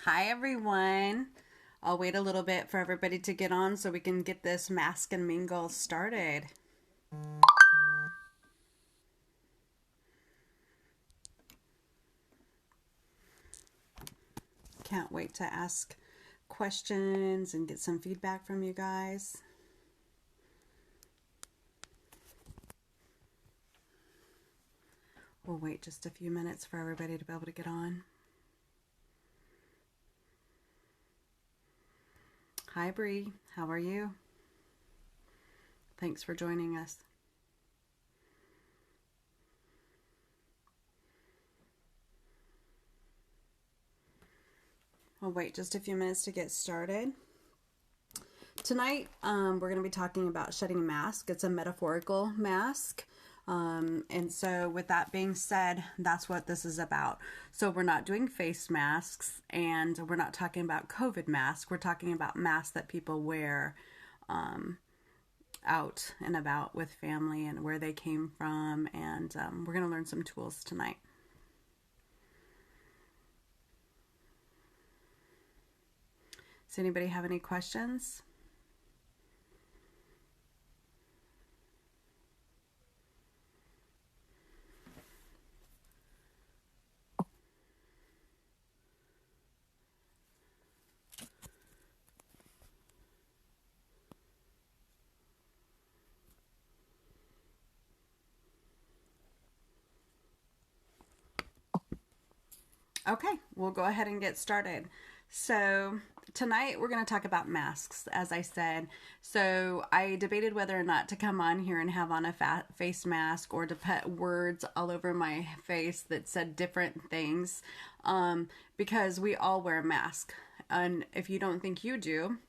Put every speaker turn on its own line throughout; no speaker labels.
Hi, everyone. I'll wait a little bit for everybody to get on so we can get this mask and mingle started. Can't wait to ask questions and get some feedback from you guys. We'll wait just a few minutes for everybody to be able to get on. Hi, Bree. How are you? Thanks for joining us. We'll wait just a few minutes to get started. Tonight, we're going to be talking about shedding a mask. It's a metaphorical mask. And so with that being said, that's what this is about. So we're not doing face masks, and we're not talking about COVID masks. We're talking about masks that people wear out and about with family and where they came from. And we're going to learn some tools tonight. Does anybody have any questions? Okay, we'll go ahead and get started. So tonight we're going to talk about masks, as I said. So I debated whether or not to come on here and have on a face mask or to put words all over my face that said different things, because we all wear a mask. And if you don't think you do,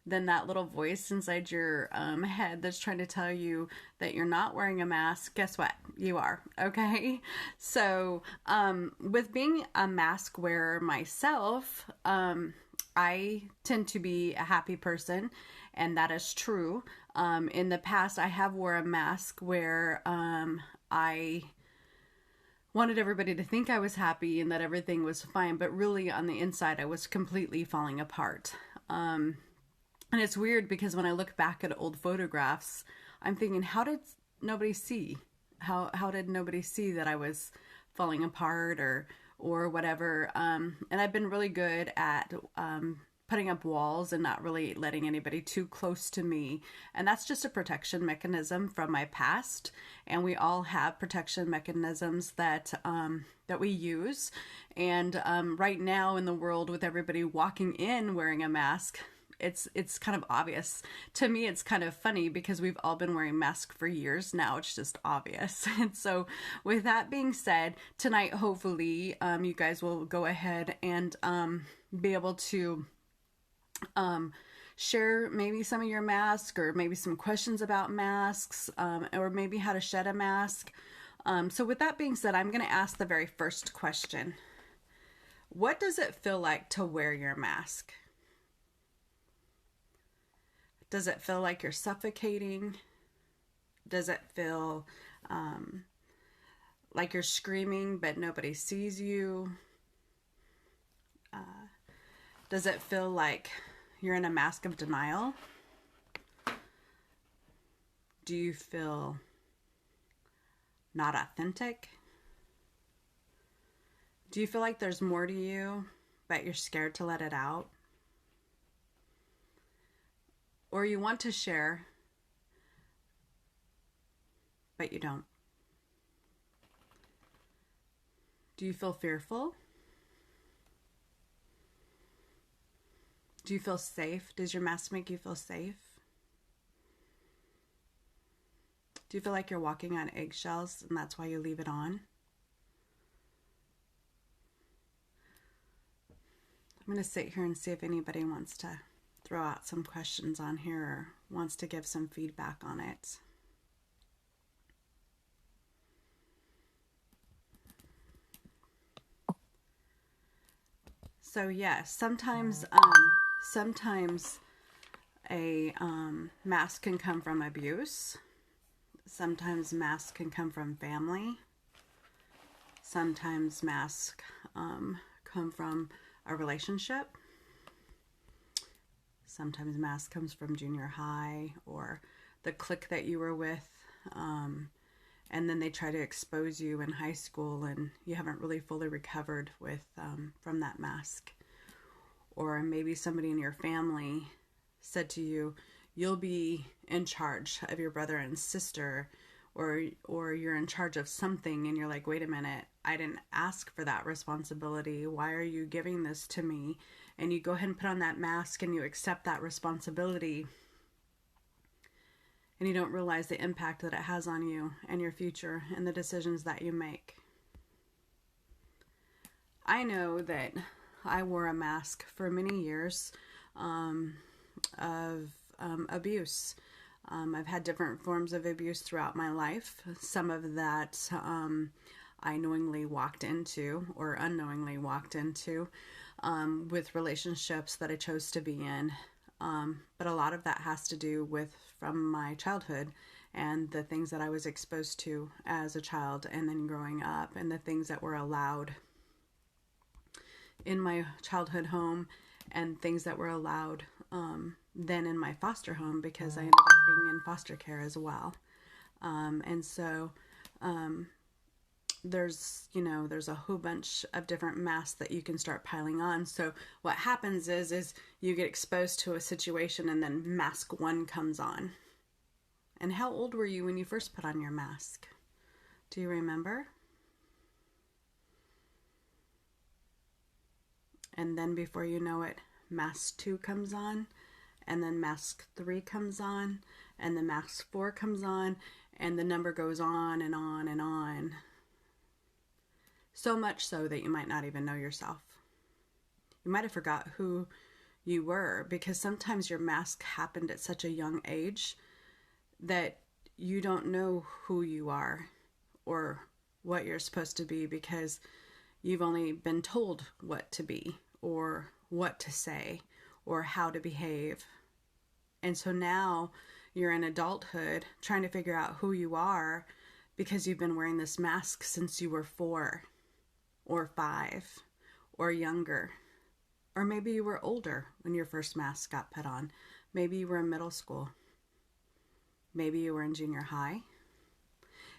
then that little voice inside your head that's trying to tell you that you're not wearing a mask, guess what? You are, okay? So with being a mask wearer myself, I tend to be a happy person, and that is true. In the past, I have wore a mask where I wanted everybody to think I was happy and that everything was fine, but really on the inside, I was completely falling apart. And it's weird because when I look back at old photographs, I'm thinking, how did nobody see? How did nobody see that I was falling apart or whatever? And I've been really good at putting up walls and not really letting anybody too close to me. And that's just a protection mechanism from my past. And we all have protection mechanisms that we use. And right now in the world, with everybody walking in wearing a mask, it's kind of obvious. To me, it's kind of funny because we've all been wearing masks for years now. It's just obvious. And so with that being said, tonight, hopefully, you guys will go ahead and be able to share maybe some of your masks or maybe some questions about masks, or maybe how to shed a mask. So with that being said, I'm going to ask the very first question. What does it feel like to wear your mask? Does it feel like you're suffocating? Does it feel like you're screaming but nobody sees you? Does it feel like you're in a mask of denial? Do you feel not authentic? Do you feel like there's more to you, but you're scared to let it out? Or you want to share, but you don't? Do you feel fearful? Do you feel safe? Does your mask make you feel safe? Do you feel like you're walking on eggshells and that's why you leave it on? I'm going to sit here and see if anybody wants to throw out some questions on here or wants to give some feedback on it. So yes, sometimes a mask can come from abuse. Sometimes masks can come from family. Sometimes masks come from a relationship. Sometimes mask comes from junior high or the clique that you were with. And then they try to expose you in high school and you haven't really fully recovered from that mask. Or maybe somebody in your family said to you, you'll be in charge of your brother and sister, or you're in charge of something, and you're like, wait a minute, I didn't ask for that responsibility. Why are you giving this to me? And you go ahead and put on that mask and you accept that responsibility, and you don't realize the impact that it has on you and your future and the decisions that you make. I know that I wore a mask for many years of abuse. I've had different forms of abuse throughout my life. Some of that I knowingly walked into or unknowingly walked into with relationships that I chose to be in. But a lot of that has to do with from my childhood and the things that I was exposed to as a child and then growing up, and the things that were allowed in my childhood home and things that were allowed then in my foster home, because I ended up being in foster care as well. And so there's a whole bunch of different masks that you can start piling on. So what happens is you get exposed to a situation and then mask one comes on. And how old were you when you first put on your mask? Do you remember? And then before you know it, mask 2 comes on, and then mask 3 comes on, and then mask 4 comes on, and the number goes on and on and on. So much so that you might not even know yourself. You might have forgot who you were, because sometimes your mask happened at such a young age that you don't know who you are or what you're supposed to be, because you've only been told what to be or what to say or how to behave. And so now you're in adulthood trying to figure out who you are, because you've been wearing this mask since you were 4 or 5 or younger. Or maybe you were older when your first mask got put on. Maybe you were in middle school. Maybe you were in junior high.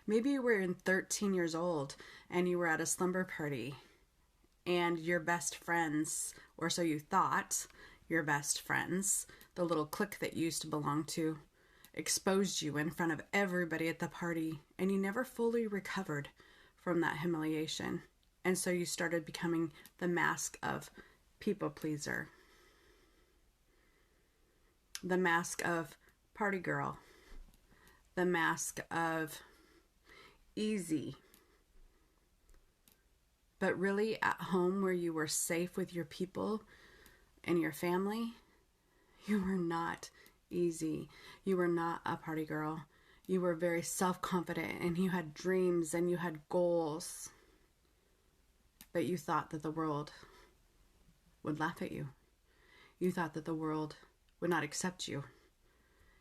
Maybe you were 13 years old and you were at a slumber party, and your best friends, or so you thought, your best friends, the little clique that you used to belong to, exposed you in front of everybody at the party, and you never fully recovered from that humiliation. And so you started becoming the mask of people pleaser, the mask of party girl, the mask of easy. But really, at home where you were safe with your people and your family, you were not easy. You were not a party girl. You were very self-confident, and you had dreams and you had goals. But you thought that the world would laugh at you. You thought that the world would not accept you.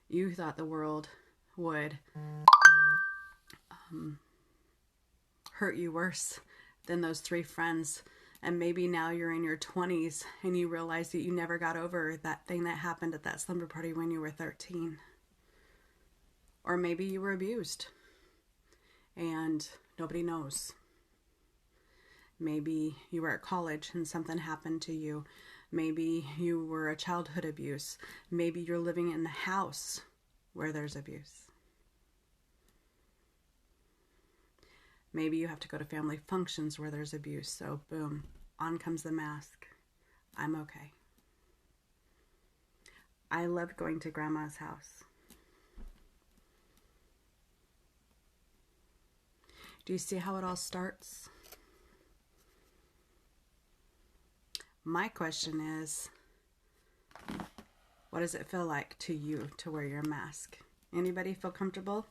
You thought the world would hurt you worse than those 3 friends. And maybe now you're in your 20s and you realize that you never got over that thing that happened at that slumber party when you were 13. Or maybe you were abused and nobody knows. Maybe you were at college and something happened to you. Maybe you were a childhood abuse. Maybe you're living in the house where there's abuse. Maybe you have to go to family functions where there's abuse. So boom, on comes the mask. I'm okay. I loved going to Grandma's house. Do you see how it all starts? My question is, what does it feel like to you to wear your mask? Anybody feel comfortable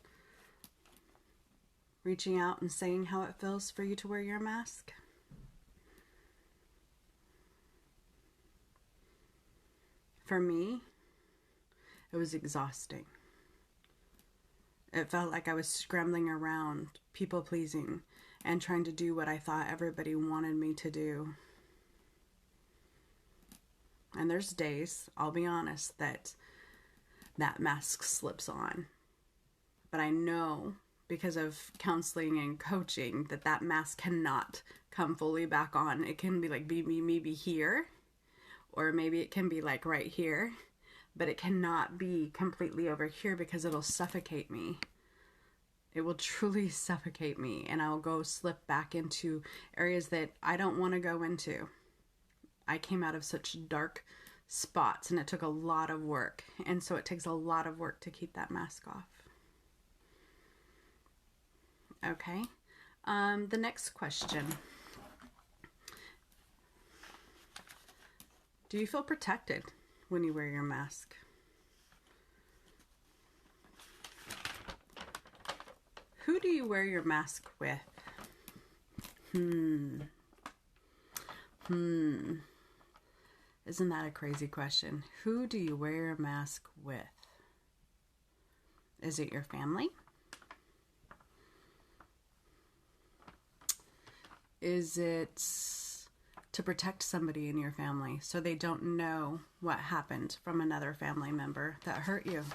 reaching out and saying how it feels for you to wear your mask? For me, it was exhausting. It felt like I was scrambling around, people pleasing, and trying to do what I thought everybody wanted me to do. And there's days, I'll be honest, that mask slips on. But I know because of counseling and coaching that mask cannot come fully back on. It can be like maybe here, or maybe it can be like right here, but it cannot be completely over here because it'll suffocate me. It will truly suffocate me, and I'll go slip back into areas that I don't want to go into. I came out of such dark spots, and it took a lot of work, and so it takes a lot of work to keep that mask off. Okay, the next question. Do you feel protected when you wear your mask? Who do you wear your mask with? Isn't that a crazy question? Who do you wear your mask with? Is it your family? Is it to protect somebody in your family so they don't know what happened from another family member that hurt you?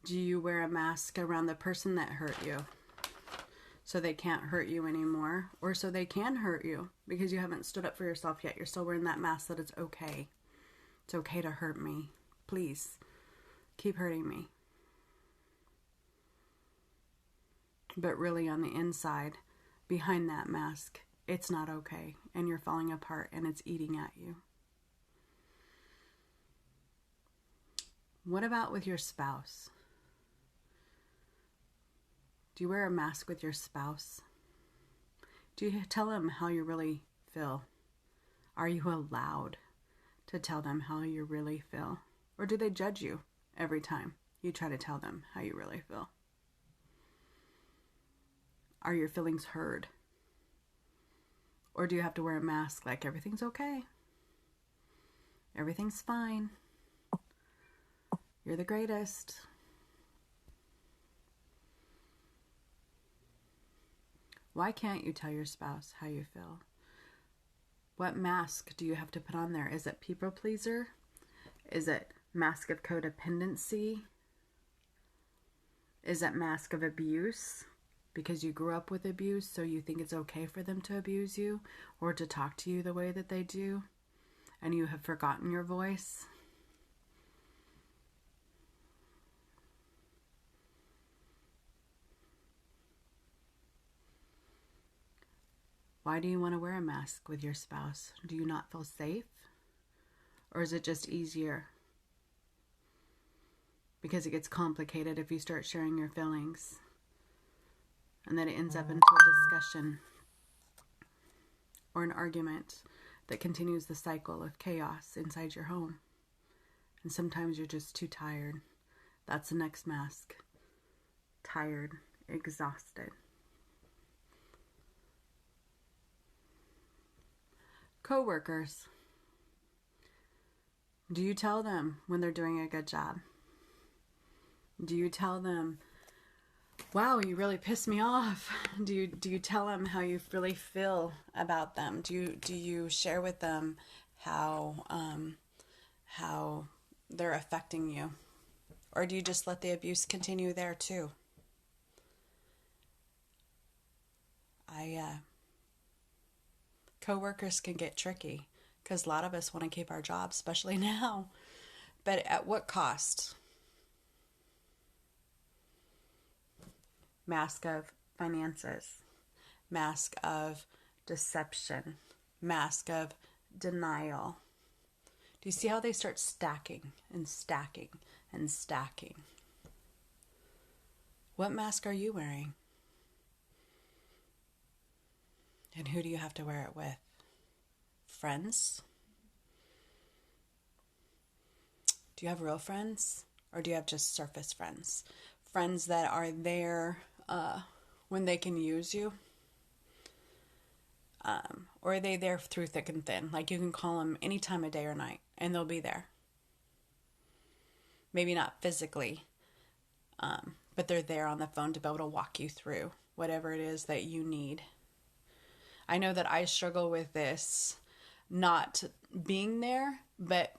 Do you wear a mask around the person that hurt you so they can't hurt you anymore, or so they can hurt you because you haven't stood up for yourself yet? You're still wearing that mask that it's okay. It's okay to hurt me. Please keep hurting me. But really on the inside, behind that mask, it's not okay, and you're falling apart and it's eating at you. What about with your spouse? Do you wear a mask with your spouse? Do you tell them how you really feel? Are you allowed to tell them how you really feel? Or do they judge you every time you try to tell them how you really feel? Are your feelings heard? Or do you have to wear a mask like everything's okay? Everything's fine. You're the greatest. Why can't you tell your spouse how you feel? What mask do you have to put on there? Is it people pleaser? Is it mask of codependency? Is it mask of abuse? Because you grew up with abuse, so you think it's okay for them to abuse you or to talk to you the way that they do, and you have forgotten your voice? Why do you want to wear a mask with your spouse? Do you not feel safe? Or is it just easier? Because it gets complicated if you start sharing your feelings. And then it ends up into a discussion or an argument that continues the cycle of chaos inside your home. And sometimes you're just too tired. That's the next mask. Tired, exhausted. Coworkers. Do you tell them when they're doing a good job? Do you tell them, wow, you really pissed me off? Do you tell them how you really feel about them? Do you share with them how they're affecting you? Or do you just let the abuse continue there too? Coworkers can get tricky because a lot of us want to keep our jobs, especially now. But at what cost? Mask of finances, mask of deception, mask of denial. Do you see how they start stacking and stacking and stacking? What mask are you wearing? And who do you have to wear it with? Friends? Do you have real friends? Or do you have just surface friends? Friends that are there when they can use you? Or are they there through thick and thin? Like you can call them any time of day or night and they'll be there. Maybe not physically, but they're there on the phone to be able to walk you through whatever it is that you need. I know that I struggle with this, not being there, but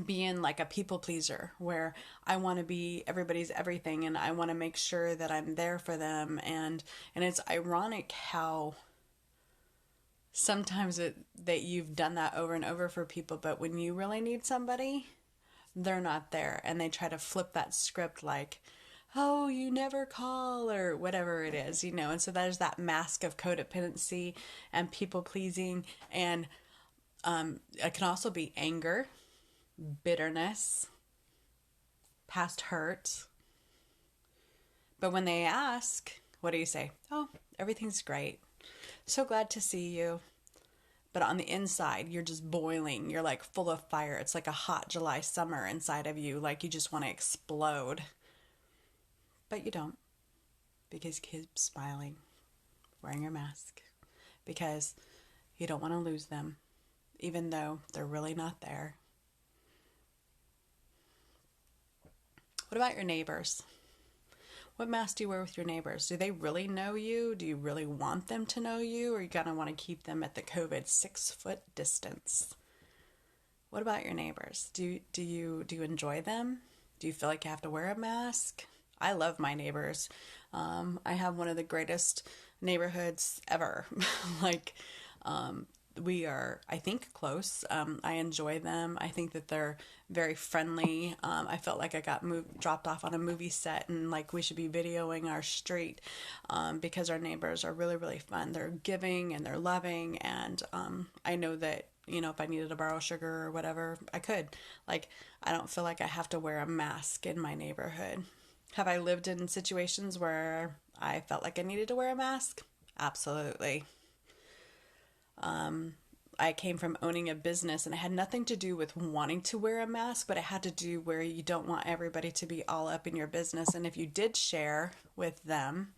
being like a people pleaser where I want to be everybody's everything and I want to make sure that I'm there for them. And it's ironic how sometimes that you've done that over and over for people, but when you really need somebody, they're not there, and they try to flip that script like, oh, you never call, or whatever it is, and so there's that mask of codependency and people pleasing. And it can also be anger, bitterness, past hurt. But when they ask, what do you say? Oh, everything's great, so glad to see you. But on the inside, you're just boiling. You're like full of fire. It's like a hot July summer inside of you. Like you just want to explode. But you don't. Because you keep smiling, wearing your mask. Because you don't want to lose them, even though they're really not there. What about your neighbors? What mask do you wear with your neighbors? Do they really know you? Do you really want them to know you? Or you kind of want to keep them at the COVID 6-foot distance? What about your neighbors? Do you enjoy them? Do you feel like you have to wear a mask? I love my neighbors. I have one of the greatest neighborhoods ever. We are, I think, close. I enjoy them. I think that they're very friendly. I felt like I got dropped off on a movie set, and like we should be videoing our street because our neighbors are really, really fun. They're giving and they're loving, and I know that, if I needed to borrow sugar or whatever, I could. Like, I don't feel like I have to wear a mask in my neighborhood. Have I lived in situations where I felt like I needed to wear a mask? Absolutely. I came from owning a business, and it had nothing to do with wanting to wear a mask, but it had to do where you don't want everybody to be all up in your business. And if you did share with them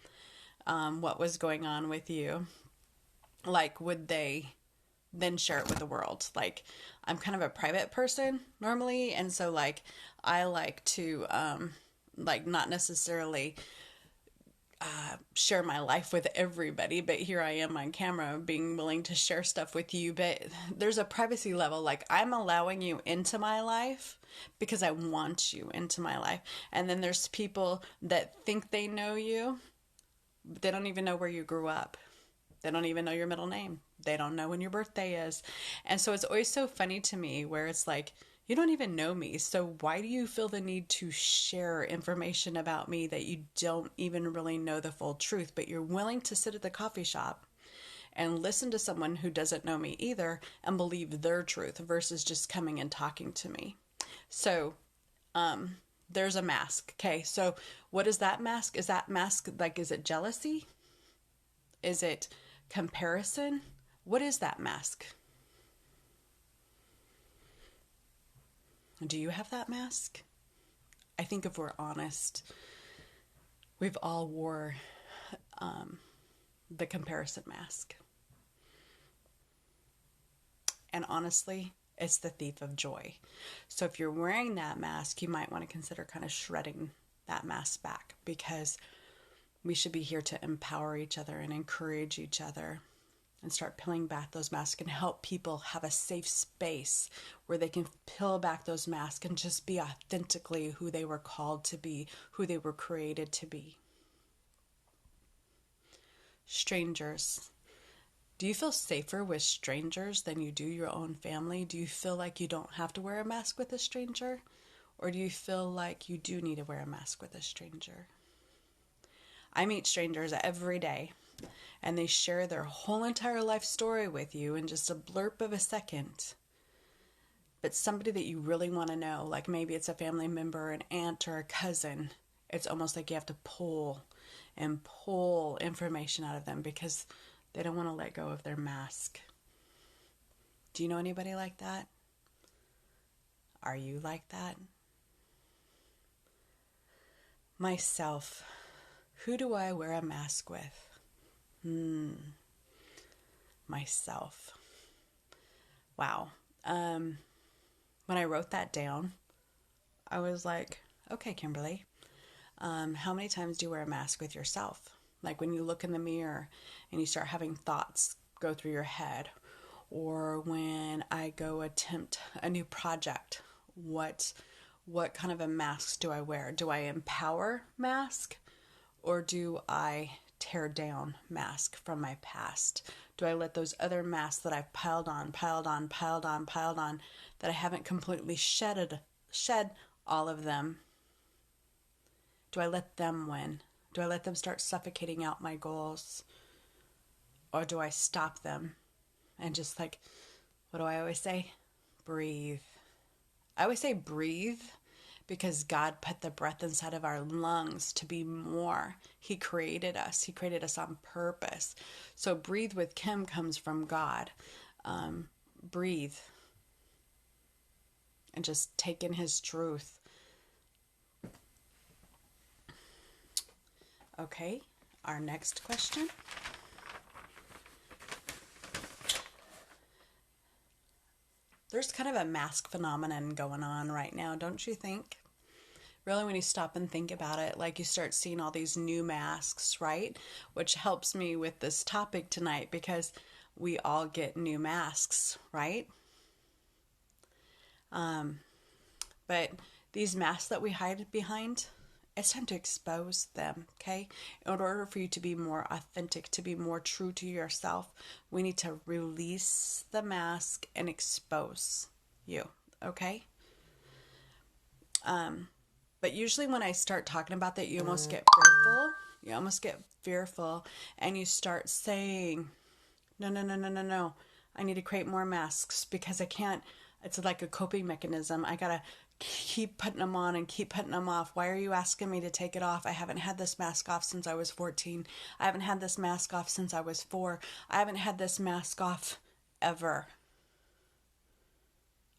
what was going on with you, like, would they then share it with the world? Like, I'm kind of a private person normally, and so like I like to not necessarily share my life with everybody, but here I am on camera being willing to share stuff with you. But there's a privacy level. Like, I'm allowing you into my life because I want you into my life. And then there's people that think they know you, but they don't even know where you grew up. They don't even know your middle name. They don't know when your birthday is. And so it's always so funny to me where it's like, you don't even know me, so why do you feel the need to share information about me that you don't even really know the full truth, but you're willing to sit at the coffee shop and listen to someone who doesn't know me either and believe their truth versus just coming and talking to me? So there's a mask. Okay, so what is that mask? Is that mask, like, is it jealousy? Is it comparison? What is that mask? Do you have that mask? I think if we're honest, we've all wore the comparison mask. And honestly, it's the thief of joy. So if you're wearing that mask, you might want to consider kind of shredding that mask back, because we should be here to empower each other and encourage each other, and start peeling back those masks and help people have a safe space where they can peel back those masks and just be authentically who they were called to be, who they were created to be. Strangers. Do you feel safer with strangers than you do your own family? Do you feel like you don't have to wear a mask with a stranger? Or do you feel like you do need to wear a mask with a stranger? I meet strangers every day, and they share their whole entire life story with you in just a blurb of a second. But somebody that you really want to know, like maybe it's a family member, an aunt, or a cousin, it's almost like you have to pull information out of them because they don't want to let go of their mask. Do you know anybody like that? Are you like that? Myself. Who do I wear a mask with? Myself. Wow. When I wrote that down, I was like, okay, Kimberly, how many times do you wear a mask with yourself? Like when you look in the mirror and you start having thoughts go through your head, or when I go attempt a new project, what kind of a mask do I wear? Do I empower mask, or do I tear down mask from my past? Do I let those other masks that I've piled on, that I haven't completely shed all of them, do I let them win? Do I let them start suffocating out my goals? Or do I stop them and just like, what do I always say? Breathe. I always say breathe because God put the breath inside of our lungs to be more. He created us. He created us on purpose. So breathe with Kim comes from God. Breathe. And just take in His truth. Okay, our next question. There's kind of a mask phenomenon going on right now, don't you think? Really, when you stop and think about it, like you start seeing all these new masks, right? Which helps me with this topic tonight because we all get new masks, right? But these masks that we hide behind, it's time to expose them, okay? In order for you to be more authentic, to be more true to yourself, we need to release the mask and expose you, okay? But usually when I start talking about that, you almost get fearful. You almost get fearful and you start saying, no. I need to create more masks because I can't. It's like a coping mechanism. I got to keep putting them on and keep putting them off. Why are you asking me to take it off? I haven't had this mask off since I was 14. I haven't had this mask off since I was 4. I haven't had this mask off ever.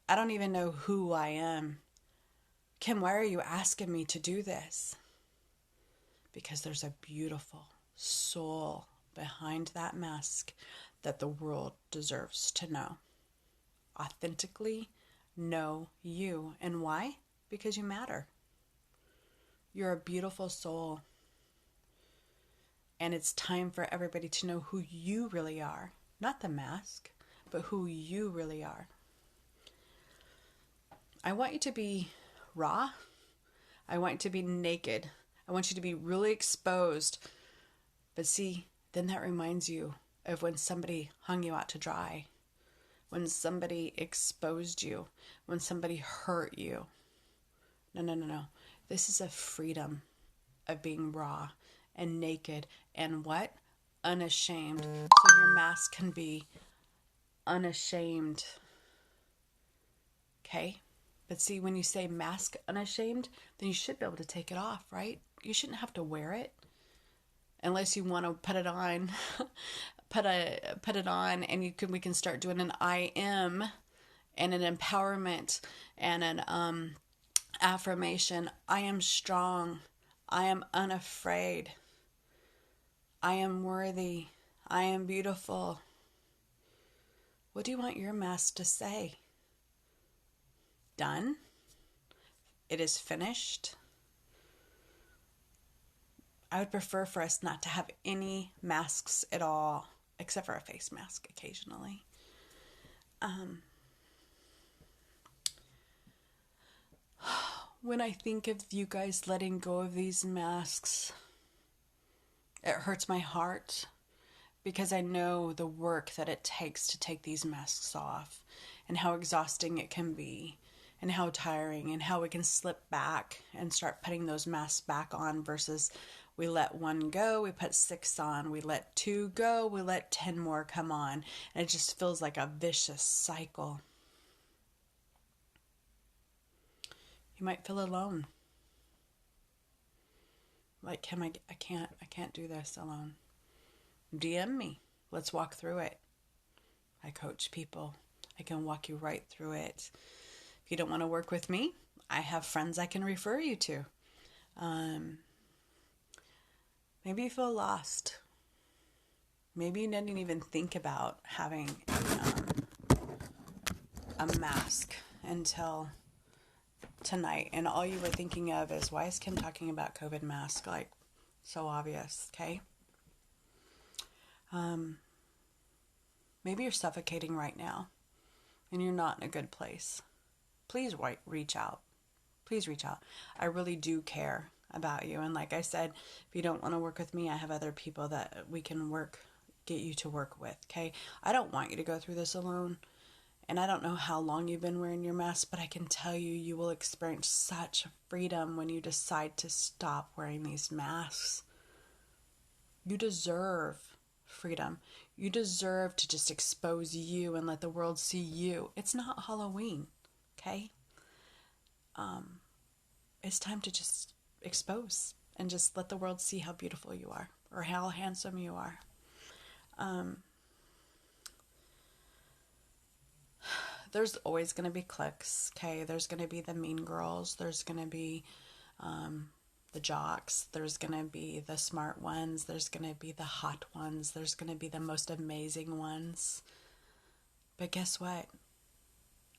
I don't even know who I am. Kim, why are you asking me to do this? Because there's a beautiful soul behind that mask that the world deserves to know. Authentically know you. And why? Because you matter. You're a beautiful soul. And it's time for everybody to know who you really are. Not the mask, but who you really are. I want you to be raw. I want you to be naked. I want you to be really exposed. But see, then that reminds you of when somebody hung you out to dry, when somebody exposed you, when somebody hurt you. No. This is a freedom of being raw and naked and what? Unashamed. So your mask can be unashamed. Okay? But see, when you say mask unashamed, then you should be able to take it off, right? You shouldn't have to wear it unless you want to put it on. put it on, and we can start doing an I am and an empowerment and an affirmation. I am strong. I am unafraid. I am worthy. I am beautiful. What do you want your mask to say? Done. It is finished. I would prefer for us not to have any masks at all, except for a face mask occasionally. When I think of you guys letting go of these masks, it hurts my heart because I know the work that it takes to take these masks off and how exhausting it can be. And how tiring, and how we can slip back and start putting those masks back on versus we let 1 go, we put 6 on, we let 2 go, we let 10 more come on. And it just feels like a vicious cycle. You might feel alone. Like, Kim, I can't do this alone. DM me. Let's walk through it. I coach people. I can walk you right through it. If you don't want to work with me, I have friends I can refer you to. Maybe you feel lost. Maybe you didn't even think about having a mask until tonight. And all you were thinking of is, why is Kim talking about COVID mask? Like, so obvious, okay? Maybe you're suffocating right now and you're not in a good place. Please reach out. Please reach out. I really do care about you. And like I said, if you don't want to work with me, I have other people that we can get you to work with. Okay. I don't want you to go through this alone. And I don't know how long you've been wearing your mask, but I can tell you, you will experience such freedom when you decide to stop wearing these masks. You deserve freedom. You deserve to just expose you and let the world see you. It's not Halloween, okay? It's time to just expose and just let the world see how beautiful you are or how handsome you are. There's always going to be cliques, okay? There's going to be the mean girls. There's going to be the jocks. There's going to be the smart ones. There's going to be the hot ones. There's going to be the most amazing ones. But guess what?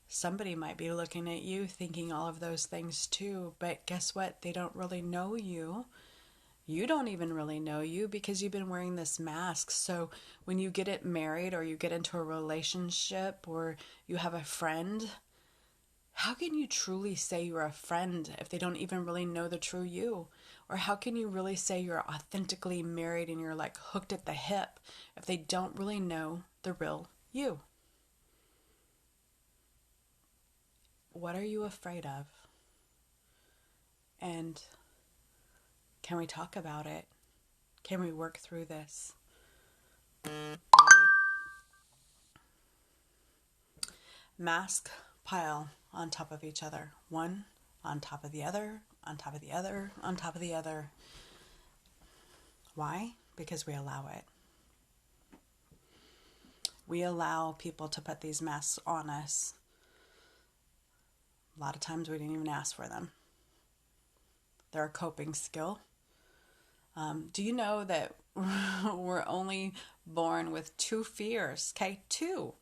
Somebody might be looking at you thinking all of those things too. But guess what? They don't really know you. You don't even really know you because you've been wearing this mask. So when you get married or you get into a relationship or you have a friend, how can you truly say you're a friend if they don't even really know the true you? Or how can you really say you're authentically married and you're like hooked at the hip if they don't really know the real you? What are you afraid of? And can we talk about it? Can we work through this? Mask pile on top of each other. One on top of the other, on top of the other, on top of the other. Why? Because we allow it. We allow people to put these masks on us. A lot of times we didn't even ask for them. They're a coping skill. Do you know that we're only born with two fears? Okay, two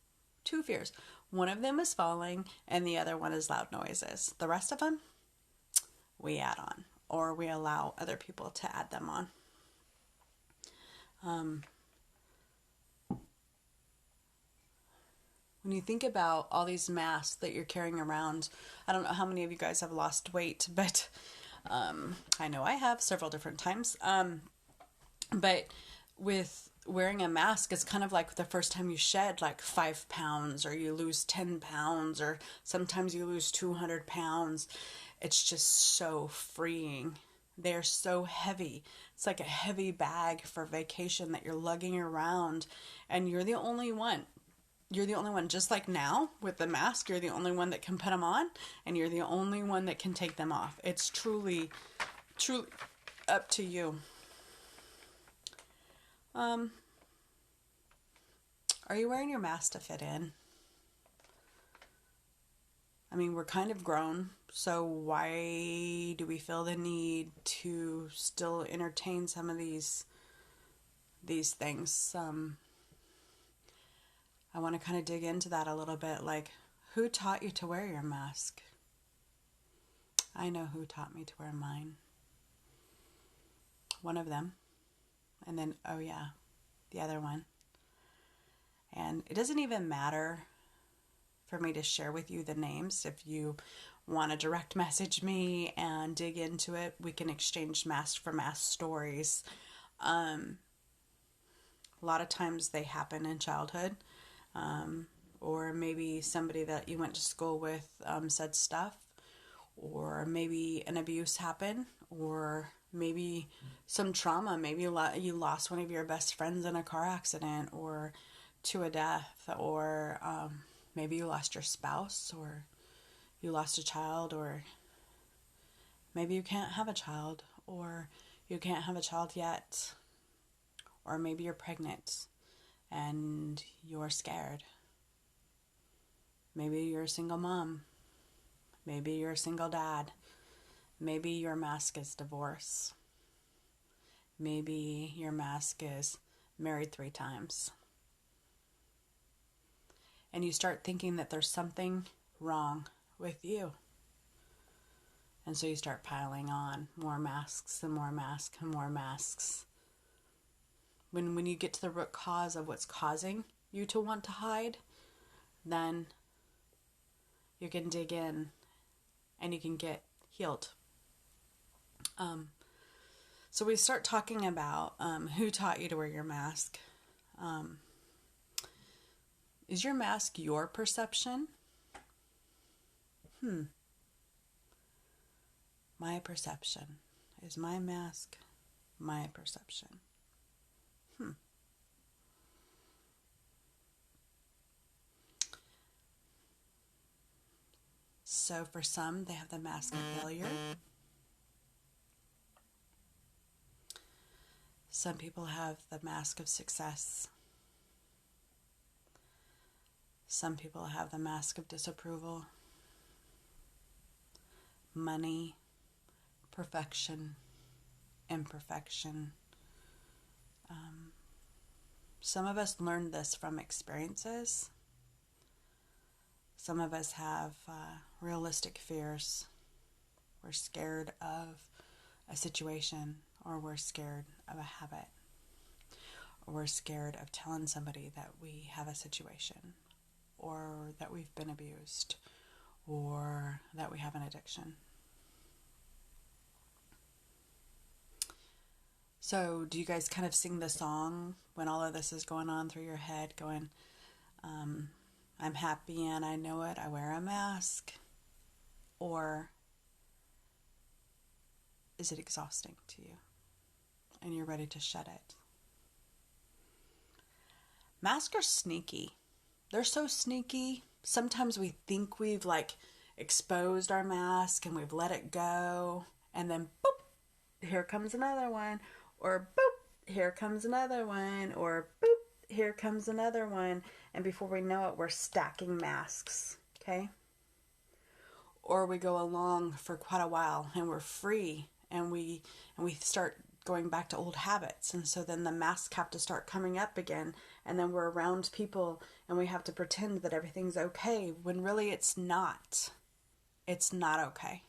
fears. One of them is falling and the other one is loud noises. The rest of them, we add on or we allow other people to add them on. When you think about all these masks that you're carrying around, I don't know how many of you guys have lost weight, but I know I have several different times. But with wearing a mask, it's kind of like the first time you shed like 5 pounds or you lose 10 pounds or sometimes you lose 200 pounds. It's just so freeing. They're so heavy. It's like a heavy bag for vacation that you're lugging around and you're the only one. You're the only one. Just like now with the mask, you're the only one that can put them on and you're the only one that can take them off. It's truly up to you. Are you wearing your mask to fit in? I mean, we're kind of grown, so why do we feel the need to still entertain some of these things? I want to kind of dig into that a little bit. Like, who taught you to wear your mask? I know who taught me to wear mine. One of them. And then, oh yeah, the other one. And it doesn't even matter for me to share with you the names. If you want to direct message me and dig into it, we can exchange mask for mask stories. A lot of times they happen in childhood. Or maybe somebody that you went to school with said stuff. Or maybe an abuse happened. Or maybe some trauma. Maybe you lost one of your best friends in a car accident or to a death. Or maybe you lost your spouse or you lost a child. Or maybe you can't have a child. Or you can't have a child yet. Or maybe you're pregnant and you're scared. Maybe you're a single mom. Maybe you're a single dad. Maybe your mask is divorce. Maybe your mask is married 3 times. And you start thinking that there's something wrong with you. And so you start piling on more masks and more masks and more masks. When you get to the root cause of what's causing you to want to hide, then you can dig in and you can get healed. So we start talking about who taught you to wear your mask. Is your mask your perception? My perception. Is my mask my perception? So for some, they have the mask of failure. Some people have the mask of success. Some people have the mask of disapproval, money, perfection, imperfection. Some of us learned this from experiences. Some of us have realistic fears. We're scared of a situation, or we're scared of a habit, or we're scared of telling somebody that we have a situation, or that we've been abused, or that we have an addiction. So do you guys kind of sing the song when all of this is going on through your head, going, I'm happy and I know it, I wear a mask? Or is it exhausting to you and you're ready to shed it? Masks are sneaky. They're so sneaky. Sometimes we think we've exposed our mask and we've let it go, and then boop, here comes another one, or boop, here comes another one, or boop, here comes another one, and before we know it, we're stacking masks, okay? Or we go along for quite a while and we're free, and we start going back to old habits, and so then the masks have to start coming up again, and then we're around people and we have to pretend that everything's okay when really it's not. It's not okay.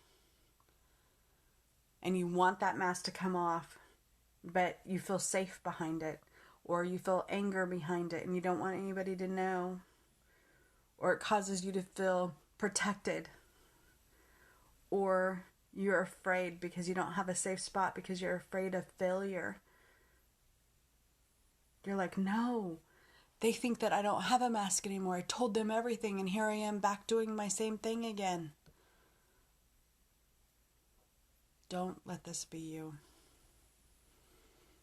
And you want that mask to come off, but you feel safe behind it, or you feel anger behind it and you don't want anybody to know, or it causes you to feel protected, or you're afraid because you don't have a safe spot because you're afraid of failure. You're like, no, they think that I don't have a mask anymore. I told them everything and here I am back doing my same thing again. Don't let this be you.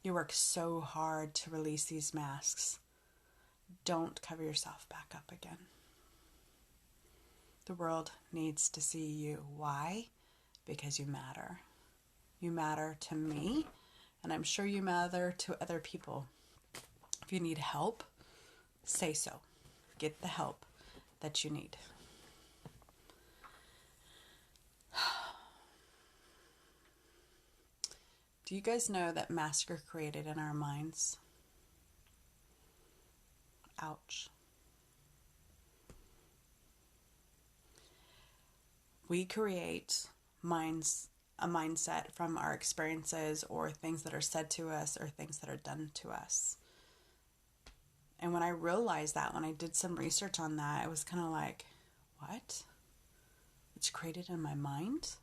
You work so hard to release these masks. Don't cover yourself back up again. The world needs to see you. Why? Because you matter. You matter to me, and I'm sure you matter to other people. If you need help, say so. Get the help that you need. Do you guys know that masks are created in our minds? Ouch. We create a mindset from our experiences, or things that are said to us, or things that are done to us. And when I realized that, when I did some research on that, I was kind of like, what? It's created in my mind?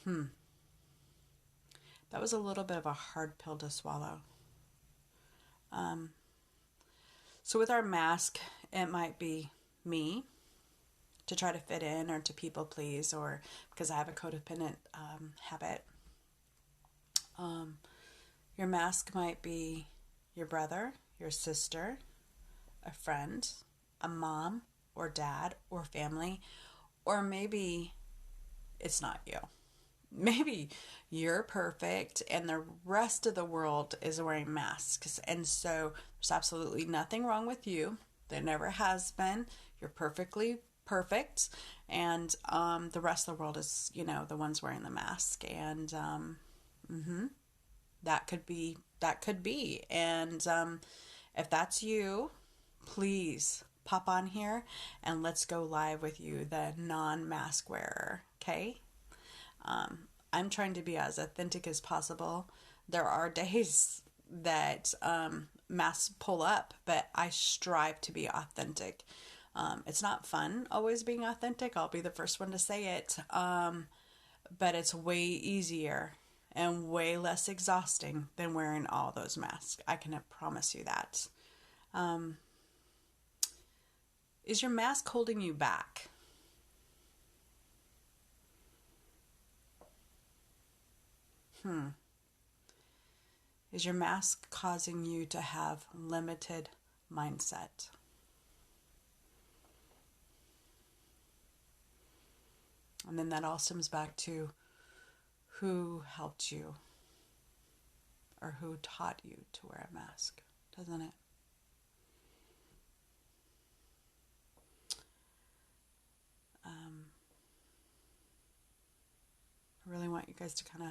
That was a little bit of a hard pill to swallow. So with our mask, it might be me, to try to fit in, or to people please, or because I have a codependent habit. Your mask might be your brother, your sister, a friend, a mom or dad or family, or maybe it's not you. Maybe you're perfect and the rest of the world is wearing masks, and so there's absolutely nothing wrong with you. There never has been. You're perfectly perfect, and the rest of the world is, the ones wearing the mask, and that could be, and if that's you, please pop on here and let's go live with you, the non-mask wearer, okay? I'm trying to be as authentic as possible. There are days that masks pull up, but I strive to be authentic. It's not fun always being authentic. I'll be the first one to say it. But it's way easier and way less exhausting than wearing all those masks. I can promise you that. Is your mask holding you back? Is your mask causing you to have limited mindset? And then that all stems back to who helped you or who taught you to wear a mask, doesn't it? I really want you guys to kind of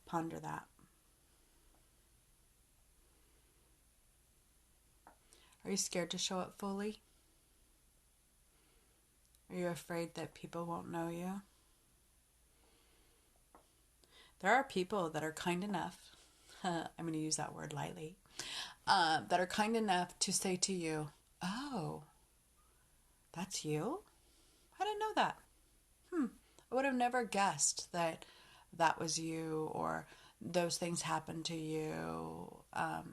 ponder that. Are you scared to show up fully? Are you afraid that people won't know you? There are people that are kind enough, I'm going to use that word lightly, that are kind enough to say to you, "Oh, that's you? I didn't know that. I would have never guessed that that was you or those things happened to you." But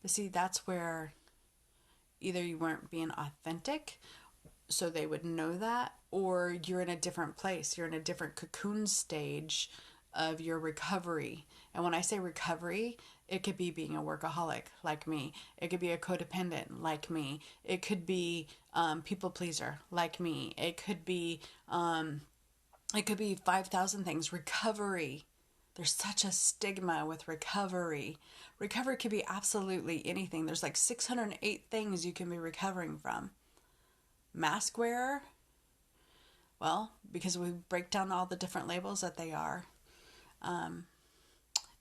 see, that's where either you weren't being authentic, so they would know that, or you're in a different place. You're in a different cocoon stage of your recovery. And when I say recovery, it could be being a workaholic like me. It could be a codependent like me. It could be people pleaser like me. It could be 5,000 things. Recovery. There's such a stigma with recovery. Recovery could be absolutely anything. There's like 608 things you can be recovering from. Mask wearer? Well, because we break down all the different labels that they are.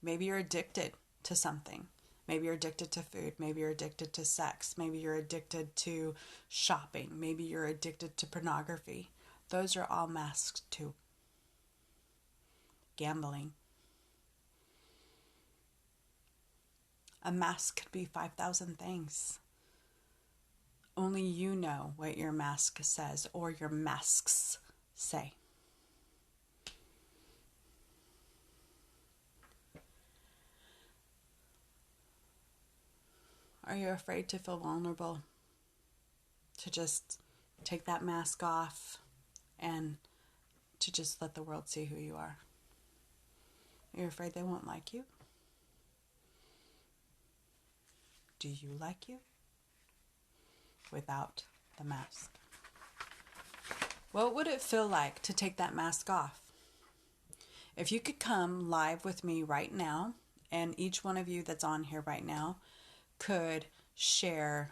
Maybe you're addicted to something. Maybe you're addicted to food. Maybe you're addicted to sex. Maybe you're addicted to shopping. Maybe you're addicted to pornography. Those are all masks too. Gambling. A mask could be 5,000 things. Only you know what your mask says or your masks say. Are you afraid to feel vulnerable? To just take that mask off and to just let the world see who you are? Are you afraid they won't like you? Do you like you without the mask? What would it feel like to take that mask off? If you could come live with me right now, and each one of you that's on here right now could share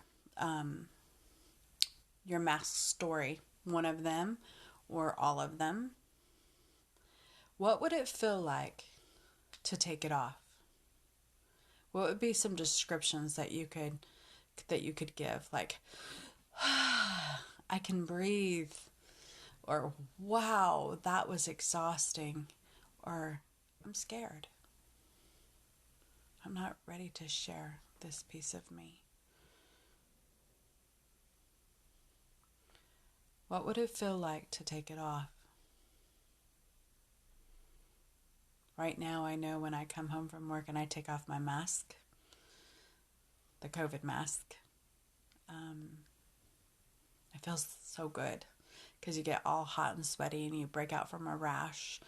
your mask story, one of them or all of them, what would it feel like to take it off? What would be some descriptions that you could give? Like, I can breathe, or wow, that was exhausting, or I'm scared. I'm not ready to share this piece of me. What would it feel like to take it off? Right now, I know when I come home from work and I take off my mask, the COVID mask, it feels so good because you get all hot and sweaty and you break out from a rash.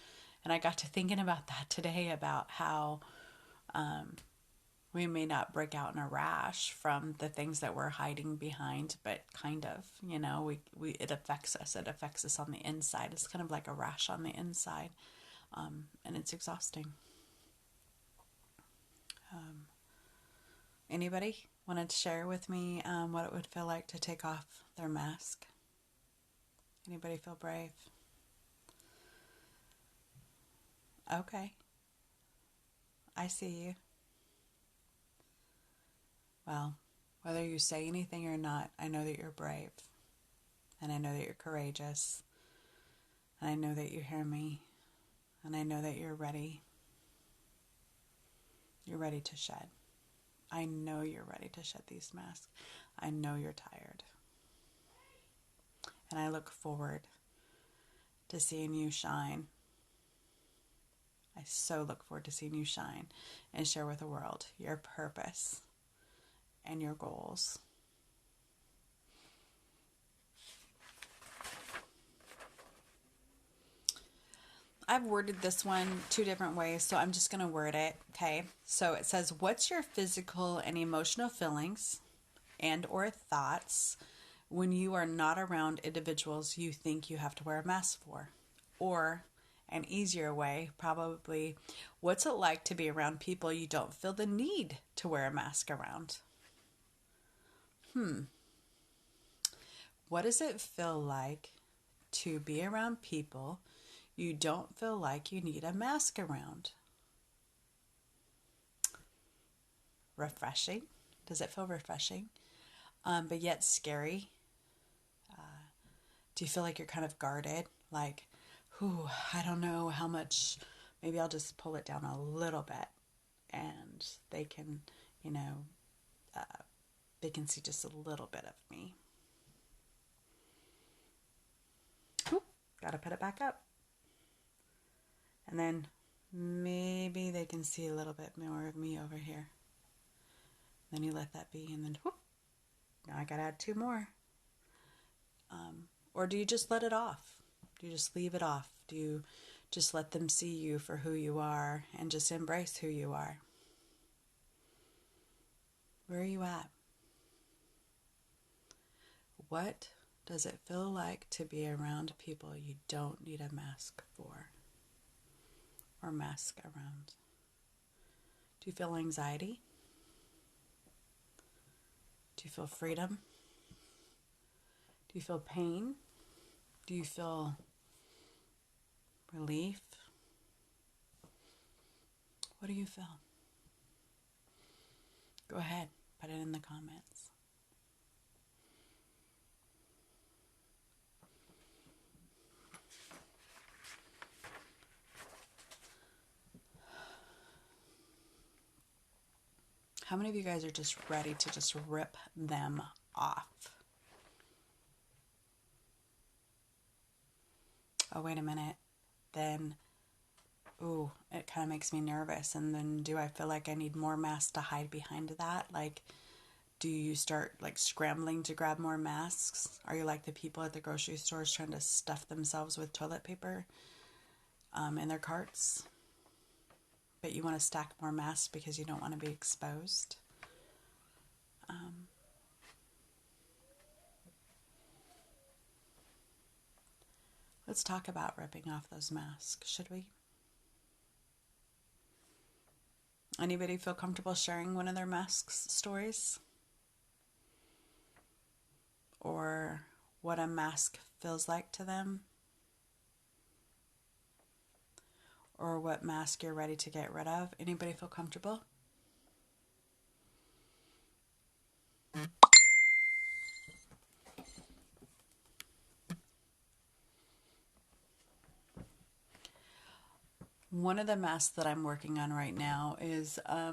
And I got to thinking about that today, about how we may not break out in a rash from the things that we're hiding behind, but kind of, it affects us. It affects us on the inside. It's kind of like a rash on the inside, and it's exhausting. Anybody wanted to share with me what it would feel like to take off their mask? Anybody feel brave? Okay. I see you. Well, whether you say anything or not, I know that you're brave. And I know that you're courageous. And I know that you hear me. And I know that you're ready. You're ready to shed. I know you're ready to shed these masks. I know you're tired. And I look forward to seeing you shine. I so look forward to seeing you shine and share with the world your purpose and your goals. I've worded this one 2 different ways, so I'm just going to word it, okay? So it says, what's your physical and emotional feelings and or thoughts when you are not around individuals you think you have to wear a mask for? Or an easier way, probably, what's it like to be around people you don't feel the need to wear a mask around? What does it feel like to be around people you don't feel like you need a mask around? Refreshing. Does it feel refreshing? But yet scary? Do you feel like you're kind of guarded? Like, I don't know how much, maybe I'll just pull it down a little bit and they can, they can see just a little bit of me. Got to put it back up. And then maybe they can see a little bit more of me over here. Then you let that be, and then now I got to add 2 more. Or do you just let it off? Do you just leave it off? Do you just let them see you for who you are and just embrace who you are? Where are you at? What does it feel like to be around people you don't need a mask for or mask around? Do you feel anxiety? Do you feel freedom? Do you feel pain? Do you feel relief? What do you feel? Go ahead, put it in the comments. How many of you guys are just ready to just rip them off? Oh, wait a minute. Then, it kind of makes me nervous. And then do I feel like I need more masks to hide behind that? Like, do you start like scrambling to grab more masks? Are you like the people at the grocery stores trying to stuff themselves with toilet paper in their carts? But you want to stack more masks because you don't want to be exposed? Let's talk about ripping off those masks, should we? Anybody feel comfortable sharing one of their masks stories? Or what a mask feels like to them? Or what mask you're ready to get rid of? Anybody feel comfortable? One of the masks that I'm working on right now is, I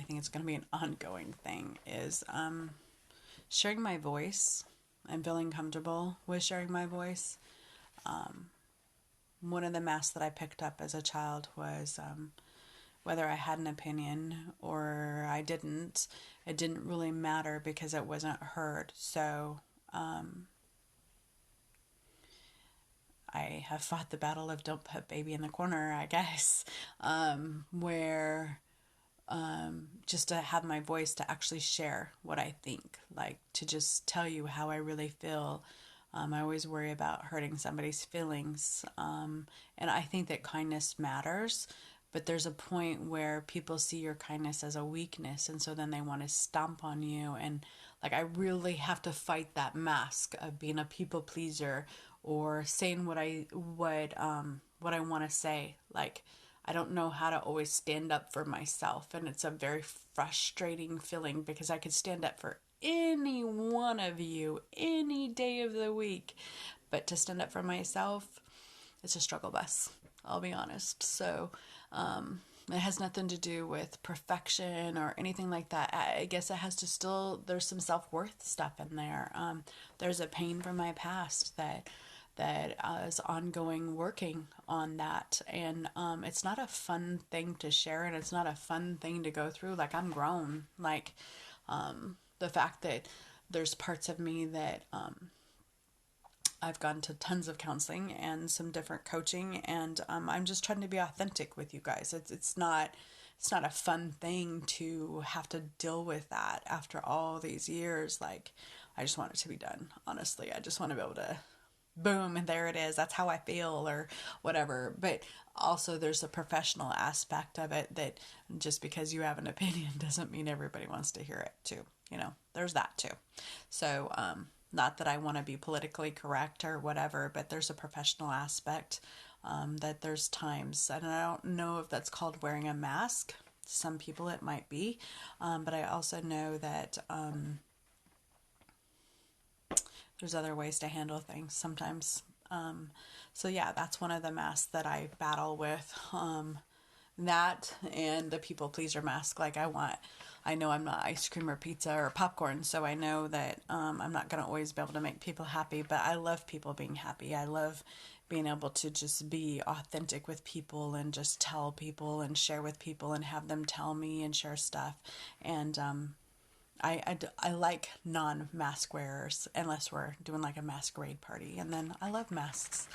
think it's going to be an ongoing thing, is sharing my voice and feeling comfortable with sharing my voice. One of the masks that I picked up as a child was whether I had an opinion or I didn't. It didn't really matter because it wasn't heard. So I have fought the battle of don't put baby in the corner, I guess, where just to have my voice to actually share what I think, like to just tell you how I really feel. I always worry about hurting somebody's feelings, and I think that kindness matters, but there's a point where people see your kindness as a weakness, and so then they want to stomp on you, and like I really have to fight that mask of being a people pleaser or saying what I want to say. Like I don't know how to always stand up for myself, and it's a very frustrating feeling because I could stand up for any one of you any day of the week, but to stand up for myself, it's a struggle bus, I'll be honest. So It has nothing to do with perfection or anything like that. I guess it has to still, there's some self-worth stuff in there. There's a pain from my past that is ongoing working on that. And it's not a fun thing to share, and it's not a fun thing to go through. Like, I'm grown. Like, the fact that there's parts of me that I've gone to tons of counseling and some different coaching, and I'm just trying to be authentic with you guys. It's not a fun thing to have to deal with that after all these years. Like, I just want it to be done. Honestly, I just want to be able to, boom, and there it is. That's how I feel, or whatever. But also, there's a professional aspect of it that just because you have an opinion doesn't mean everybody wants to hear it too. There's that too. So, not that I want to be politically correct or whatever, but there's a professional aspect that there's times, and I don't know if that's called wearing a mask. Some people it might be, but I also know that there's other ways to handle things sometimes. So yeah, that's one of the masks that I battle with. That and the people pleaser mask. Like, I know I'm not ice cream or pizza or popcorn, so I know that I'm not going to always be able to make people happy, but I love people being happy. I love being able to just be authentic with people and just tell people and share with people and have them tell me and share stuff. And I like non-mask wearers, unless we're doing like a masquerade party, and then I love masks.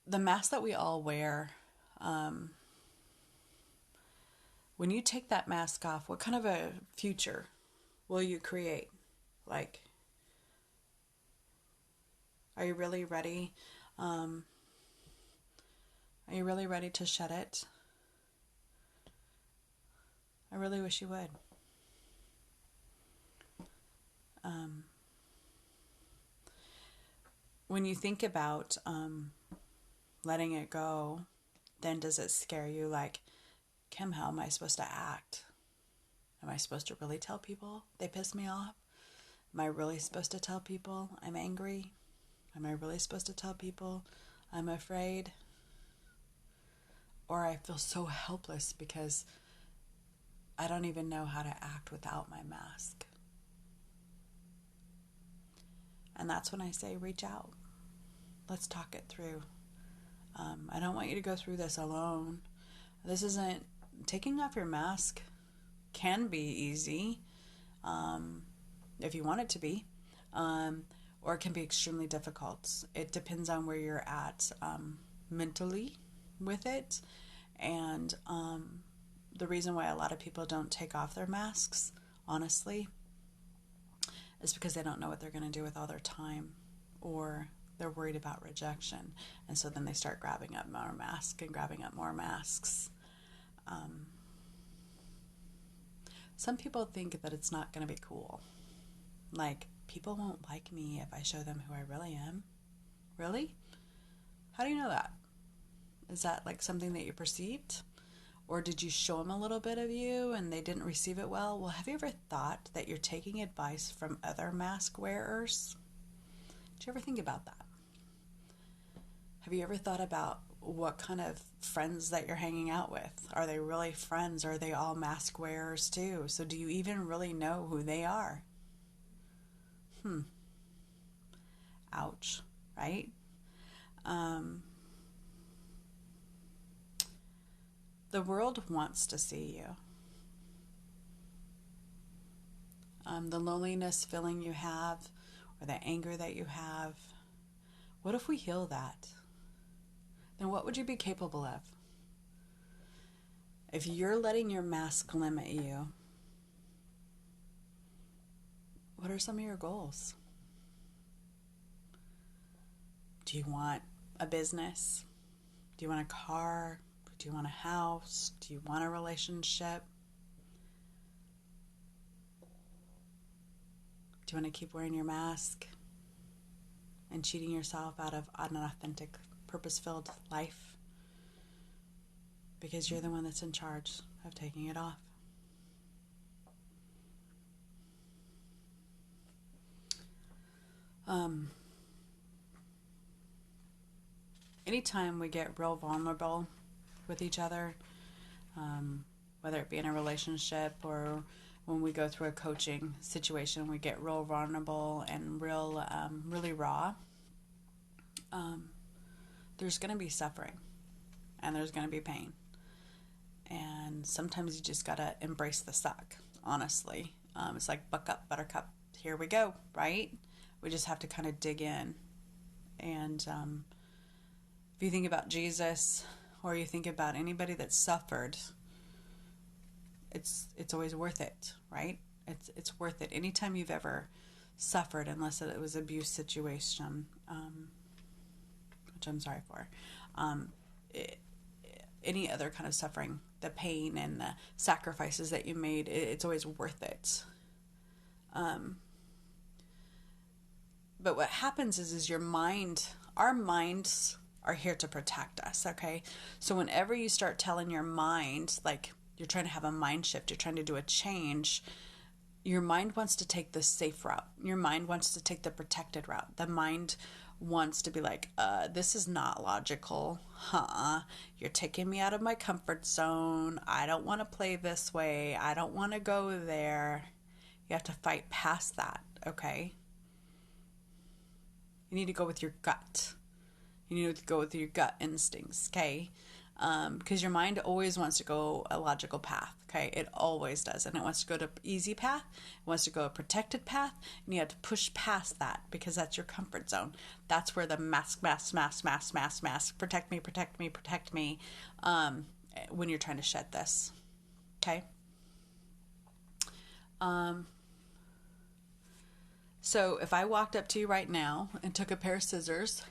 The mask that we all wear, when you take that mask off, what kind of a future will you create? Like, are you really ready? Are you really ready to shed it? I really wish you would. When you think about letting it go, then does it scare you? Like, Kim, how am I supposed to act? Am I supposed to really tell people they piss me off? Am I really supposed to tell people I'm angry? Am I really supposed to tell people I'm afraid? Or I feel so helpless because I don't even know how to act without my mask. And that's when I say, reach out. Let's talk it through. I don't want you to go through this alone. This isn't, taking off your mask can be easy, if you want it to be, or it can be extremely difficult. It depends on where you're at mentally with it. And the reason why a lot of people don't take off their masks, honestly, is because they don't know what they're going to do with all their time, or they're worried about rejection. And so then they start grabbing up more masks and grabbing up more masks. Some people think that it's not going to be cool. Like, people won't like me if I show them who I really am. Really? How do you know that? Is that like something that you perceived? Or did you show them a little bit of you and they didn't receive it well? Well, have you ever thought that you're taking advice from other mask wearers? Did you ever think about that? Have you ever thought about what kind of friends that you're hanging out with? Are they really friends? Or are they all mask wearers too? So do you even really know who they are? Ouch, right? The world wants to see you. The loneliness feeling you have, or the anger that you have, what if we heal that? Then what would you be capable of? If you're letting your mask limit you, what are some of your goals? Do you want a business? Do you want a car? Do you want a house? Do you want a relationship? Do you want to keep wearing your mask and cheating yourself out of an authentic, purpose-filled life? Because you're the one that's in charge of taking it off. anytime we get real vulnerable with each other, whether it be in a relationship or when we go through a coaching situation, we get real vulnerable and really raw. There's going to be suffering and there's going to be pain. And sometimes you just got to embrace the suck, honestly. It's like, buck up, buttercup. Here we go, right? We just have to kind of dig in. And if you think about Jesus or you think about anybody that suffered, it's always worth it, right? It's worth it. Anytime you've ever suffered, unless it was abuse situation, which I'm sorry for, any other kind of suffering, the pain and the sacrifices that you made, it's always worth it. But what happens is your mind, our minds are here to protect us, okay? So whenever you start telling your mind, like you're trying to have a mind shift, you're trying to do a change, your mind wants to take the safe route. Your mind wants to take the protected route. The mind wants to be like, this is not logical. You're taking me out of my comfort zone. I don't want to play this way. I don't want to go there. You have to fight past that, okay? You need to go with your gut. You need to go with your gut instincts, okay? Because your mind always wants to go a logical path, okay? It always does. And it wants to go to easy path. It wants to go a protected path. And you have to push past that because that's your comfort zone. That's where the mask, protect me, when you're trying to shed this, okay? So if I walked up to you right now and took a pair of scissors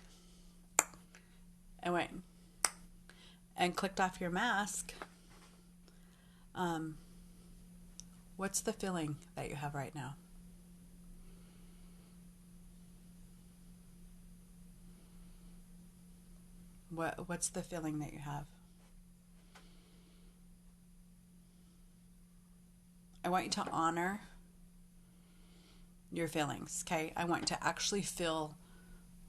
and went and clicked off your mask, what's the feeling that you have right now? What's the feeling that you have? I want you to honor your feelings, okay? I want you to actually feel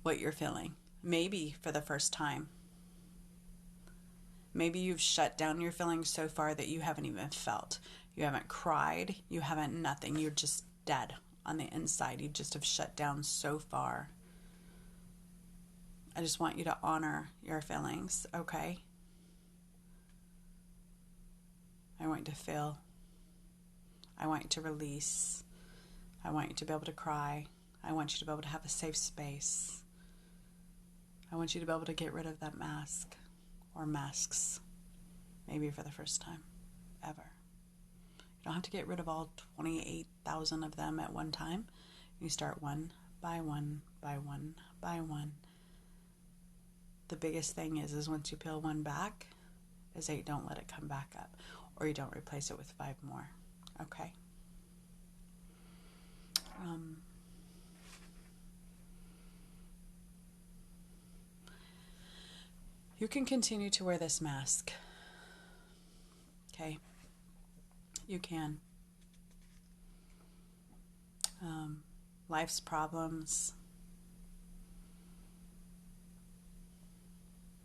what you're feeling, maybe for the first time. Maybe you've shut down your feelings so far that you haven't even felt. You haven't cried. You haven't nothing. You're just dead on the inside. You just have shut down so far. I just want you to honor your feelings, okay? I want you to feel. I want you to release. I want you to be able to cry. I want you to be able to have a safe space. I want you to be able to get rid of that mask. Or masks, maybe for the first time ever. You don't have to get rid of all 28,000 of them at one time. You start one by one by one by one. The biggest thing is once you peel one back, is that you don't let it come back up, or you don't replace it with 5 more. Okay? You can continue to wear this mask. Okay? You can. Life's problems.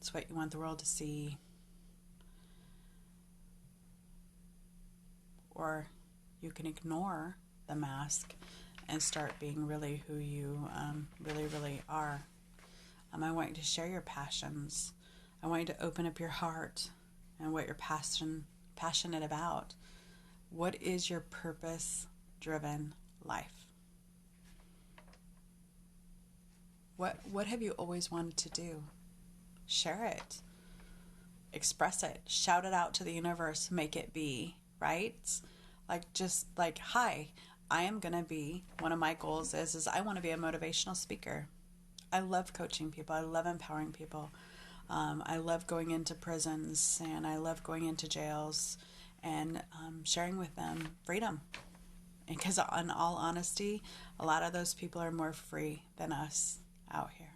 It's what you want the world to see. Or you can ignore the mask and start being really who you really are. I want you to share your passions. I want you to open up your heart and what you're passionate about. What is your purpose-driven life? What have you always wanted to do? Share it. Express it. Shout it out to the universe. Make it be, right? Like, hi, I am going to be, one of my goals is I want to be a motivational speaker. I love coaching people. I love empowering people. I love going into prisons and I love going into jails and sharing with them freedom. Because in all honesty, a lot of those people are more free than us out here.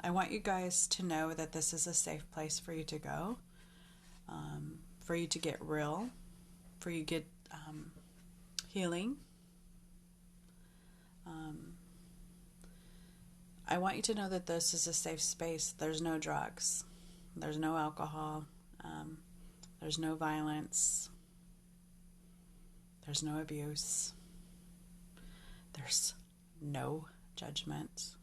I want you guys to know that this is a safe place for you to go, for you to get real, for you to get healing. I want you to know that this is a safe space. There's no drugs. There's no alcohol. There's no violence. There's no abuse. There's no judgment.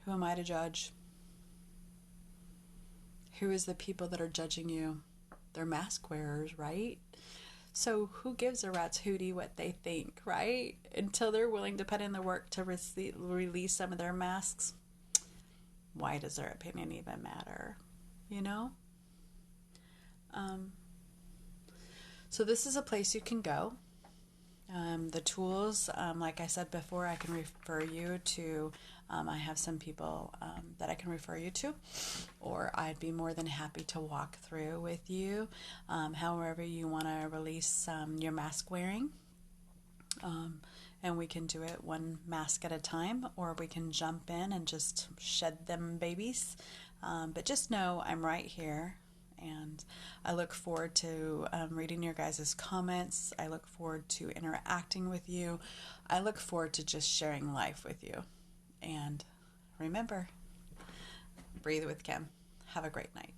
Who am I to judge? Who is the people that are judging you? They're mask wearers, right? So who gives a rat's hootie what they think, right? Until they're willing to put in the work to release some of their masks, why does their opinion even matter? You know? So this is a place you can go. The tools, like I said before, I can refer you to, I have some people that I can refer you to, or I'd be more than happy to walk through with you, however you want to release your mask wearing. And we can do it one mask at a time, or we can jump in and just shed them babies. But just know I'm right here. And I look forward to reading your guys' comments. I look forward to interacting with you. I look forward to just sharing life with you. And remember, breathe with Kim. Have a great night.